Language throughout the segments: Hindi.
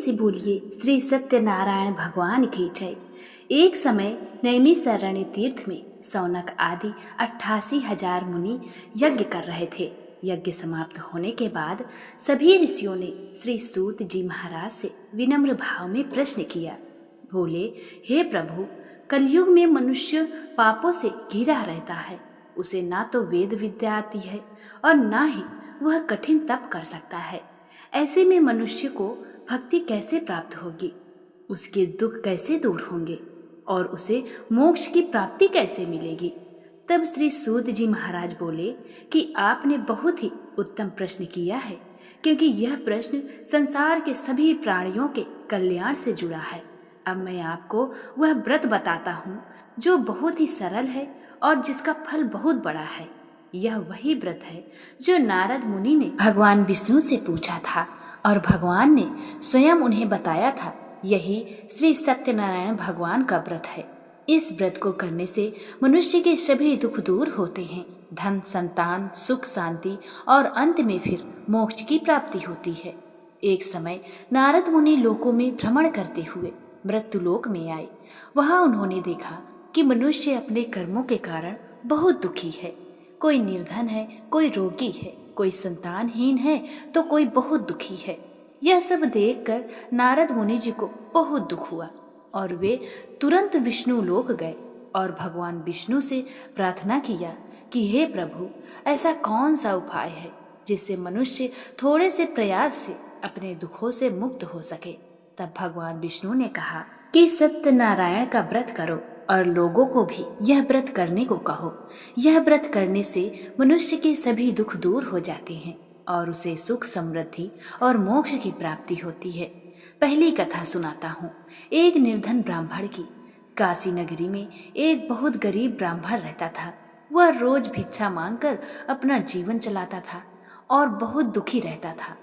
से बोलिए श्री सत्यनारायण भगवान की जय। एक समय नैमिषारण्य तीर्थ में शौनक आदि 88,000 मुनि यज्ञ कर रहे थे। यज्ञ समाप्त होने के बाद सभी ऋषियों ने श्री सूत जी महाराज से विनम्र भाव में प्रश्न किया। बोले, हे प्रभु, कलयुग में मनुष्य पापों से घिरा रहता है। उसे ना तो वेद विद्या आती है और ना ही वह कठिन तप कर सकता है। ऐसे में मनुष्य को भक्ति कैसे प्राप्त होगी, उसके दुख कैसे दूर होंगे और उसे मोक्ष की प्राप्ति कैसे मिलेगी। तब श्री सूत जी महाराज बोले कि आपने बहुत ही उत्तम प्रश्न किया है, क्योंकि यह प्रश्न संसार के सभी प्राणियों के कल्याण से जुड़ा है। अब मैं आपको वह व्रत बताता हूँ जो बहुत ही सरल है और जिसका फल बहुत बड़ा है। यह वही व्रत है जो नारद मुनि ने भगवान विष्णु से पूछा था और भगवान ने स्वयं उन्हें बताया था। यही श्री सत्यनारायण भगवान का व्रत है। इस व्रत को करने से मनुष्य के सभी दुख दूर होते हैं। धन, संतान, सुख, शांति और अंत में फिर मोक्ष की प्राप्ति होती है। एक समय नारद मुनि लोकों में भ्रमण करते हुए मृत्युलोक में आए। वहां उन्होंने देखा कि मनुष्य अपने कर्मों के कारण बहुत दुखी है। कोई निर्धन है, कोई रोगी है, कोई संतानहीन है तो कोई बहुत दुखी है। यह सब देखकर नारद मुनि जी को बहुत दुख हुआ और वे तुरंत विष्णु लोक गए और भगवान विष्णु से प्रार्थना किया कि हे प्रभु, ऐसा कौन सा उपाय है जिससे मनुष्य थोड़े से प्रयास से अपने दुखों से मुक्त हो सके। तब भगवान विष्णु ने कहा कि सत्यनारायण का व्रत करो और लोगों को भी यह व्रत करने को कहो। यह व्रत करने से मनुष्य के सभी दुख दूर हो जाते हैं और उसे सुख, समृद्धि और मोक्ष की प्राप्ति होती है। पहली कथा सुनाता हूँ। एक निर्धन ब्राह्मण की। काशी नगरी में एक बहुत गरीब ब्राह्मण रहता था। वह रोज भिक्षा मांगकर अपना जीवन चलाता था और बहुत दुखी रहता था।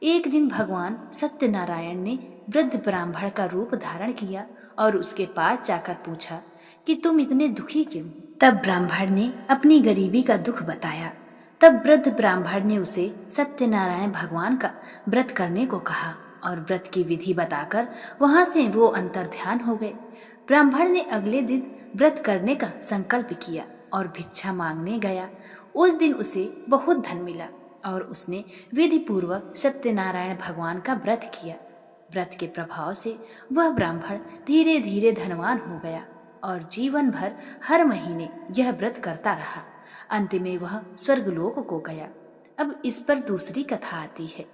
एक दिन भगवान सत्यनारायण ने वृद्ध ब्राह्मण का रूप धारण किया और उसके पास जाकर पूछा कि तुम इतने दुखी क्यों? तब ब्राह्मण ने अपनी गरीबी का दुख बताया। तब वृद्ध ब्राह्मण ने उसे सत्यनारायण भगवान का व्रत करने को कहा और व्रत की विधि बताकर वहां से वो अंतर्ध्यान हो गए। ब्राह्मण ने अगले दिन व्रत करने का संकल्प किया और भिक्षा मांगने गया। उस दिन उसे बहुत धन मिला और उसने विधि पूर्वक सत्यनारायण भगवान का व्रत किया। व्रत के प्रभाव से वह ब्राह्मण धीरे धीरे धनवान हो गया और जीवन भर हर महीने यह व्रत करता रहा। अंत में वह स्वर्गलोक को गया। अब इस पर दूसरी कथा आती है।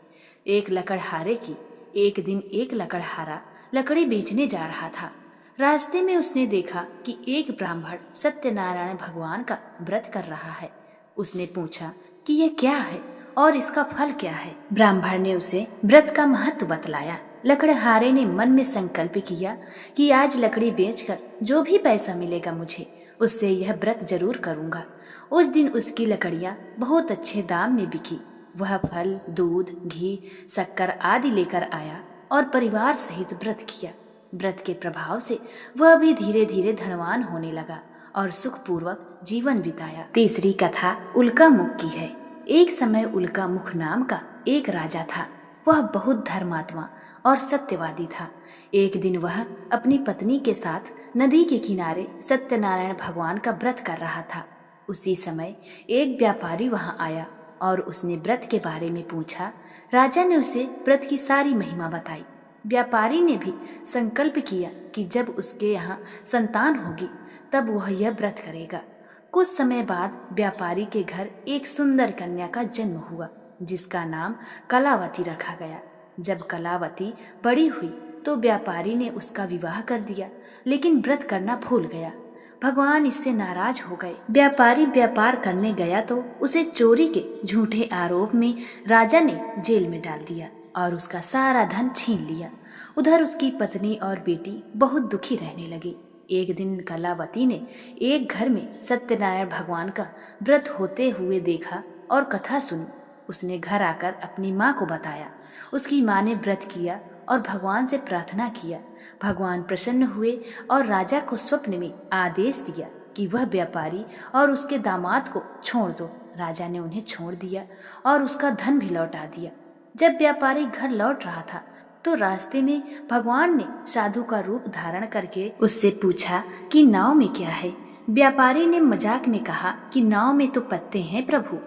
एक लकड़हारे की। एक दिन एक लकड़हारा लकड़ी बेचने जा रहा था। रास्ते में उसने देखा कि एक ब्राह्मण सत्यनारायण भगवान का व्रत कर रहा है। उसने पूछा कि यह क्या है और इसका फल क्या है। ब्राह्मण ने उसे व्रत का महत्व बतलाया। लकड़हारे ने मन में संकल्प किया कि आज लकड़ी बेचकर जो भी पैसा मिलेगा मुझे, उससे यह व्रत जरूर करूंगा। उस दिन उसकी लकड़ियां बहुत अच्छे दाम में बिकी। वह फल, दूध, घी, शक्कर आदि लेकर आया और परिवार सहित व्रत किया। व्रत के प्रभाव से वह भी धीरे धीरे धनवान होने लगा और सुखपूर्वक जीवन बिताया। तीसरी कथा उल्का मुख की है। एक समय उल्का मुख नाम का एक राजा था। वह बहुत धर्मात्मा और सत्यवादी था। एक दिन वह अपनी पत्नी के साथ नदी के किनारे सत्यनारायण भगवान का व्रत कर रहा था। उसी समय एक व्यापारी वहां आया और उसने व्रत के बारे में पूछा। राजा ने उसे व्रत की सारी महिमा बताई। व्यापारी ने भी संकल्प किया कि जब उसके यहाँ संतान होगी तब वह यह व्रत करेगा। कुछ समय बाद व्यापारी के घर एक सुंदर कन्या का जन्म हुआ, जिसका नाम कलावती रखा गया। जब कलावती बड़ी हुई तो व्यापारी ने उसका विवाह कर दिया, लेकिन व्रत करना भूल गया। भगवान इससे नाराज हो गए। व्यापारी व्यापार करने गया तो उसे चोरी के झूठे आरोप में राजा ने जेल में डाल दिया और उसका सारा धन छीन लिया। उधर उसकी पत्नी और बेटी बहुत दुखी रहने लगी। एक दिन कलावती ने एक घर में सत्यनारायण भगवान का व्रत होते हुए देखा और कथा सुनी। उसने घर आकर अपनी माँ को बताया। उसकी माँ ने व्रत किया और भगवान से प्रार्थना किया। भगवान प्रसन्न हुए और राजा को स्वप्न में आदेश दिया कि वह व्यापारी और उसके दामाद को छोड़ दो। राजा ने उन्हें छोड़ दिया और उसका धन भी लौटा दिया। जब व्यापारी घर लौट रहा था तो रास्ते में भगवान ने साधु का रूप धारण करके उससे पूछा कि नाव में क्या है। व्यापारी ने मजाक में कहा कि नाव में तो पत्ते हैं प्रभु।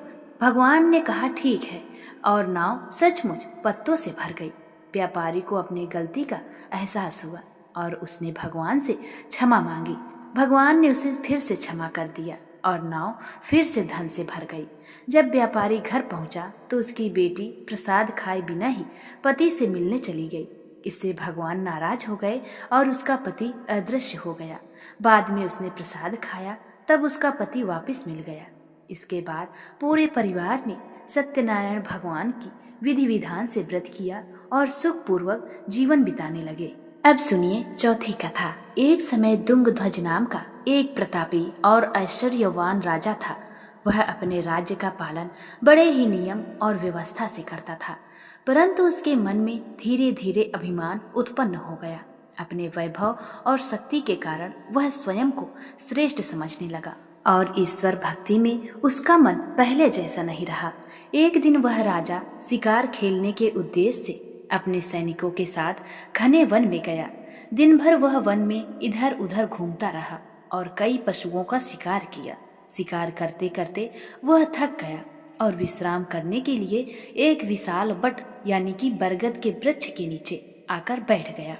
भगवान ने कहा ठीक है, और नाव सचमुच पत्तों से भर गई। व्यापारी को अपनी गलती का एहसास हुआ और उसने भगवान से क्षमा मांगी। भगवान ने उसे फिर से क्षमा कर दिया और नाव फिर से धन से भर गई। जब व्यापारी घर पहुंचा तो उसकी बेटी प्रसाद खाए बिना ही पति से मिलने चली गई। इससे भगवान नाराज हो गए और उसका पति अदृश्य हो गया। बाद में उसने प्रसाद खाया, तब उसका पति वापस मिल गया। इसके बाद पूरे परिवार ने सत्यनारायण भगवान की विधि विधान से व्रत किया और सुखपूर्वक जीवन बिताने लगे। अब सुनिए चौथी कथा। एक समय दुंगध्वज नाम का एक प्रतापी और ऐश्वर्यवान राजा था। वह अपने राज्य का पालन बड़े ही नियम और व्यवस्था से करता था, परंतु उसके मन में धीरे धीरे अभिमान उत्पन्न हो गया। अपने वैभव और शक्ति के कारण वह स्वयं को श्रेष्ठ समझने लगा और ईश्वर भक्ति में उसका मन पहले जैसा नहीं रहा। एक दिन वह राजा शिकार खेलने के उद्देश्य से अपने सैनिकों के साथ घने वन में गया। दिन भर वह वन में इधर उधर घूमता रहा और कई पशुओं का शिकार किया। शिकार करते करते वह थक गया और विश्राम करने के लिए एक विशाल वट यानी कि बरगद के वृक्ष के नीचे आकर बैठ गया।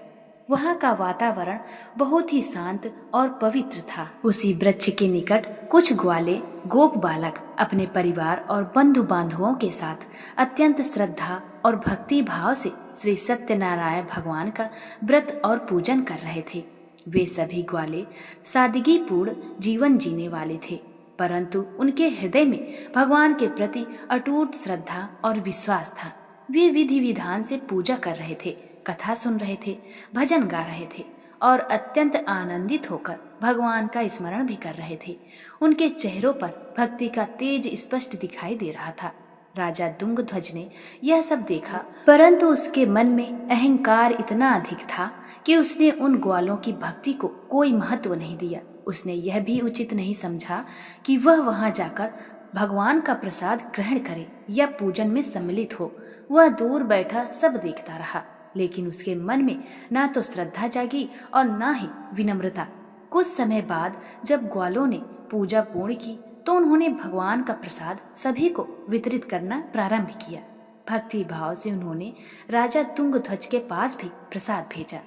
वहाँ का वातावरण बहुत ही शांत और पवित्र था। उसी वृक्ष के निकट कुछ ग्वाले गोप बालक अपने परिवार और बंधु बांधवों के साथ अत्यंत श्रद्धा और भक्ति भाव से श्री सत्यनारायण भगवान का व्रत और पूजन कर रहे थे। वे सभी ग्वाले सादगीपूर्ण जीवन जीने वाले थे, परंतु उनके हृदय में भगवान के प्रति अटूट श्रद्धा और विश्वास था। वे विधि विधान से पूजा कर रहे थे, कथा सुन रहे थे, भजन गा रहे थे और अत्यंत आनंदित होकर भगवान का स्मरण भी कर रहे थे। उनके चेहरों पर भक्ति का तेज स्पष्ट दिखाई दे रहा था। राजा दुंगध्वज ने यह सब देखा, परंतु उसके मन में अहंकार इतना अधिक था कि उसने उन ग्वालों की भक्ति को कोई महत्व नहीं दिया। उसने यह भी उचित नहीं समझा कि वह वहां जाकर भगवान का प्रसाद ग्रहण करे या पूजन में सम्मिलित हो। वह दूर बैठा सब देखता रहा, लेकिन उसके मन में ना तो श्रद्धा जागी और ना ही विनम्रता। कुछ समय बाद जब ग्वालों ने पूजा पूर्ण की तो उन्होंने भगवान का प्रसाद सभी को वितरित करना प्रारंभ किया। भक्ति भाव से उन्होंने राजा तुंगध्वज के पास भी प्रसाद भेजा।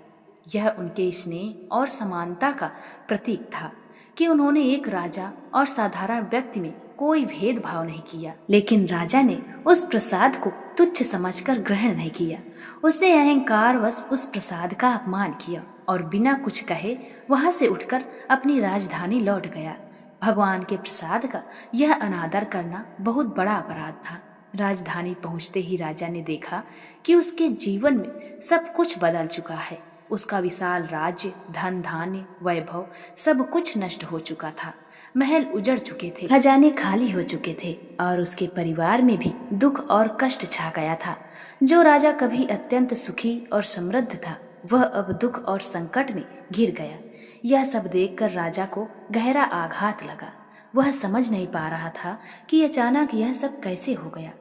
यह उनके स्नेह और समानता का प्रतीक था कि उन्होंने एक राजा और साधारण व्यक्ति में कोई भेदभाव नहीं किया। लेकिन राजा ने उस प्रसाद को तुच्छ समझकर ग्रहण नहीं किया। उसने अहंकारवश उस प्रसाद का अपमान किया और बिना कुछ कहे वहां से उठकर अपनी राजधानी लौट गया। भगवान के प्रसाद का यह अनादर करना बहुत बड़ा अपराध था। राजधानी पहुंचते ही राजा ने देखा कि उसके जीवन में सब कुछ बदल चुका है। उसका विशाल राज्य, धन धान्य, वैभव सब कुछ नष्ट हो चुका था। महल उजड़ चुके थे, खजाने खाली हो चुके थे और उसके परिवार में भी दुख और कष्ट छा गया था। जो राजा कभी अत्यंत सुखी और समृद्ध था, वह अब दुख और संकट में घिर गया। यह सब देखकर राजा को गहरा आघात लगा। वह समझ नहीं पा रहा था कि अचानक यह सब कैसे हो गया।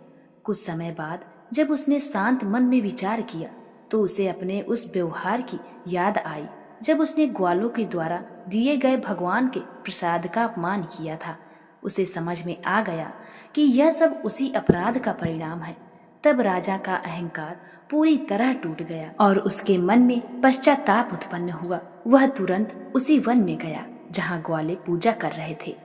कुछ समय बाद जब उसने शांत मन में विचार किया तो उसे अपने उस व्यवहार की याद आई जब उसने ग्वालों के द्वारा दिए गए भगवान के प्रसाद का अपमान किया था। उसे समझ में आ गया कि यह सब उसी अपराध का परिणाम है। तब राजा का अहंकार पूरी तरह टूट गया और उसके मन में पश्चाताप उत्पन्न हुआ। वह तुरंत उसी वन में गया जहाँ ग्वाले पूजा कर रहे थे।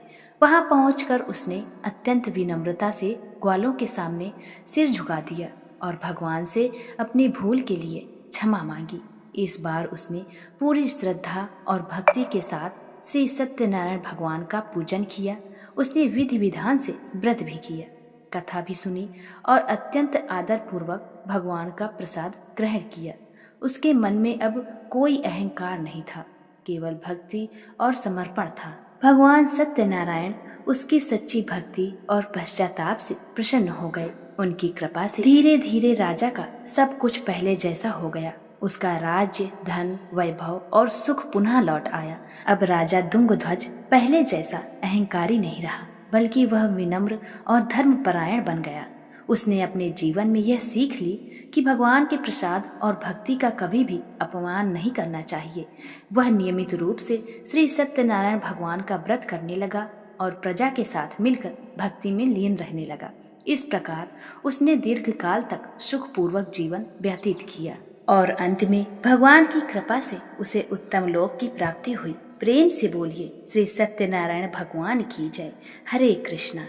वहां पहुंचकर उसने अत्यंत विनम्रता से ग्वालों के सामने सिर झुका दिया और भगवान से अपनी भूल के लिए क्षमा मांगी। इस बार उसने पूरी श्रद्धा और भक्ति के साथ श्री सत्यनारायण भगवान का पूजन किया। उसने विधि विधान से व्रत भी किया, कथा भी सुनी और अत्यंत आदर पूर्वक भगवान का प्रसाद ग्रहण किया। उसके मन में अब कोई अहंकार नहीं था, केवल भक्ति और समर्पण था। भगवान सत्यनारायण उसकी सच्ची भक्ति और पश्चाताप से प्रसन्न हो गए। उनकी कृपा से धीरे धीरे राजा का सब कुछ पहले जैसा हो गया। उसका राज्य, धन, वैभव और सुख पुनः लौट आया। अब राजा दुंगध्वज पहले जैसा अहंकारी नहीं रहा, बल्कि वह विनम्र और धर्मपरायण बन गया। उसने अपने जीवन में यह सीख ली कि भगवान के प्रसाद और भक्ति का कभी भी अपमान नहीं करना चाहिए। वह नियमित रूप से श्री सत्यनारायण भगवान का व्रत करने लगा और प्रजा के साथ मिलकर भक्ति में लीन रहने लगा। इस प्रकार उसने दीर्घ काल तक सुखपूर्वक जीवन व्यतीत किया और अंत में भगवान की कृपा से उसे उत्तम लोक की प्राप्ति हुई। प्रेम से बोलिए श्री सत्यनारायण भगवान की जय। हरे कृष्णा।